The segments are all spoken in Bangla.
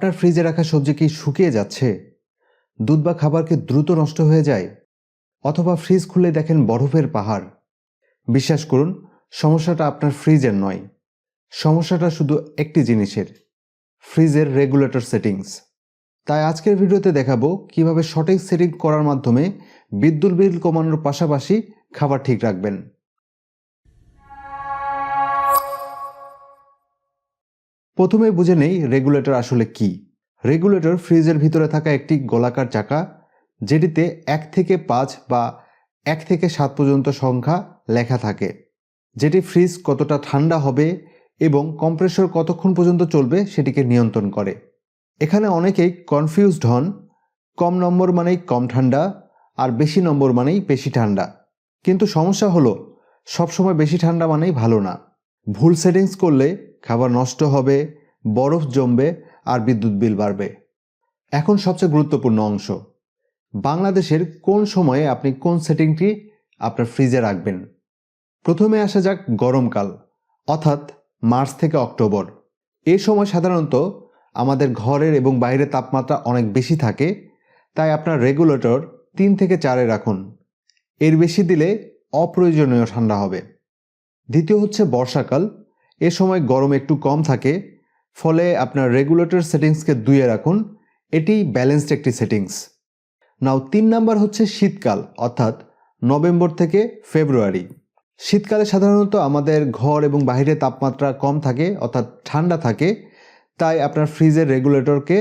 আপনার ফ্রিজে রাখা সবজি কি শুকিয়ে যাচ্ছে? দুধ বা খাবার কি দ্রুত নষ্ট হয়ে যায়? অথবা ফ্রিজ খুলে দেখেন বরফের পাহাড়? বিশ্বাস করুন, সমস্যাটা আপনার ফ্রিজের নয়। সমস্যাটা শুধু একটি জিনিসের, ফ্রিজের রেগুলেটর সেটিংস। তাই আজকের ভিডিওতে দেখাবো কিভাবে সঠিক সেটিং করার মাধ্যমে বিদ্যুৎ বিল কমানোর পাশাপাশি খাবার ঠিক রাখবেন। প্রথমে বুঝে নেই রেগুলেটর আসলে কি। রেগুলেটর ফ্রিজের ভিতরে থাকা একটি গোলাকার চাকা, যেটিতে 1 থেকে 5 বা 1 থেকে 7 পর্যন্ত সংখ্যা লেখা থাকে, যেটি ফ্রিজ কতটা ঠান্ডা হবে এবং কম্প্রেসর কতক্ষণ পর্যন্ত চলবে সেটিকে নিয়ন্ত্রণ করে। এখানে অনেকেই কনফিউজড হন, কম নম্বর মানেই কম ঠান্ডা আর বেশি নম্বর মানেই বেশি ঠান্ডা। কিন্তু সমস্যা হলো, সবসময় বেশি ঠান্ডা মানেই ভালো না। ভুল সেটিংস করলে খাবার নষ্ট হবে, বরফ জমবে আর বিদ্যুৎ বিল বাড়বে। এখন সবচেয়ে গুরুত্বপূর্ণ অংশ, বাংলাদেশের কোন সময়ে আপনি কোন সেটিংটি আপনার ফ্রিজে রাখবেন। প্রথমে আসা যাক গরমকাল, অর্থাৎ মার্চ থেকে অক্টোবর। এই সময় সাধারণত আমাদের ঘরের এবং বাইরের তাপমাত্রা অনেক বেশি থাকে, তাই আপনার রেগুলেটর 3 থেকে 4-এ রাখুন। এর বেশি দিলে অপ্রয়োজনীয় ঠান্ডা হবে। দ্বিতীয় হচ্ছে বর্ষাকাল। এ সময় গরম একটু কম থাকে, ফলে আপনার রেগুলেটর সেটিংসকে 2-এ রাখুন। এটি ব্যালেন্সড একটি সেটিংস। নাও 3 নাম্বার হচ্ছে শীতকাল, অর্থাৎ নভেম্বর থেকে ফেব্রুয়ারি। শীতকালে সাধারণত আমাদের ঘর এবং বাইরের তাপমাত্রা কম থাকে, অর্থাৎ ঠান্ডা থাকে, তাই আপনার ফ্রিজের রেগুলেটরকে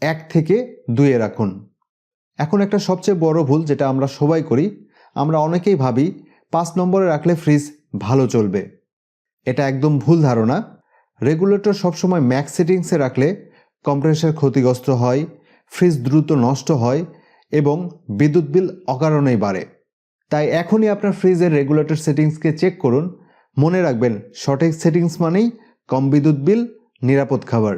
1 থেকে 2-এ রাখুন। এখন একটা সবচেয়ে বড় ভুল যেটা আমরা সবাই করি, আমরা অনেকেই ভাবি 5 নম্বরে রাখলে ফ্রিজ ভালো চলবে। এটা একদম ভুল ধারণা। রেগুলেটর সবসময় ম্যাক্স সেটিংসে রাখলে কম্প্রেসর ক্ষতিগ্রস্ত হয়, ফ্রিজ দ্রুত নষ্ট হয় এবং বিদ্যুৎ বিল অকারণেই বাড়ে। তাই এখনই আপনার ফ্রিজের রেগুলেটর সেটিংসকে চেক করুন। মনে রাখবেন, সঠিক সেটিংস মানেই কম বিদ্যুৎ বিল, নিরাপদ খাবার।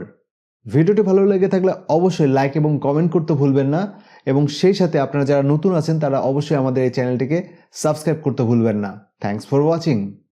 ভিডিওটি ভালো লেগে থাকলে অবশ্যই লাইক এবং কমেন্ট করতে ভুলবেন না, এবং সেই সাথে আপনারা যারা নতুন আছেন তারা অবশ্যই আমাদের এই চ্যানেলটিকে সাবস্ক্রাইব করতে ভুলবেন না। Thanks for watching.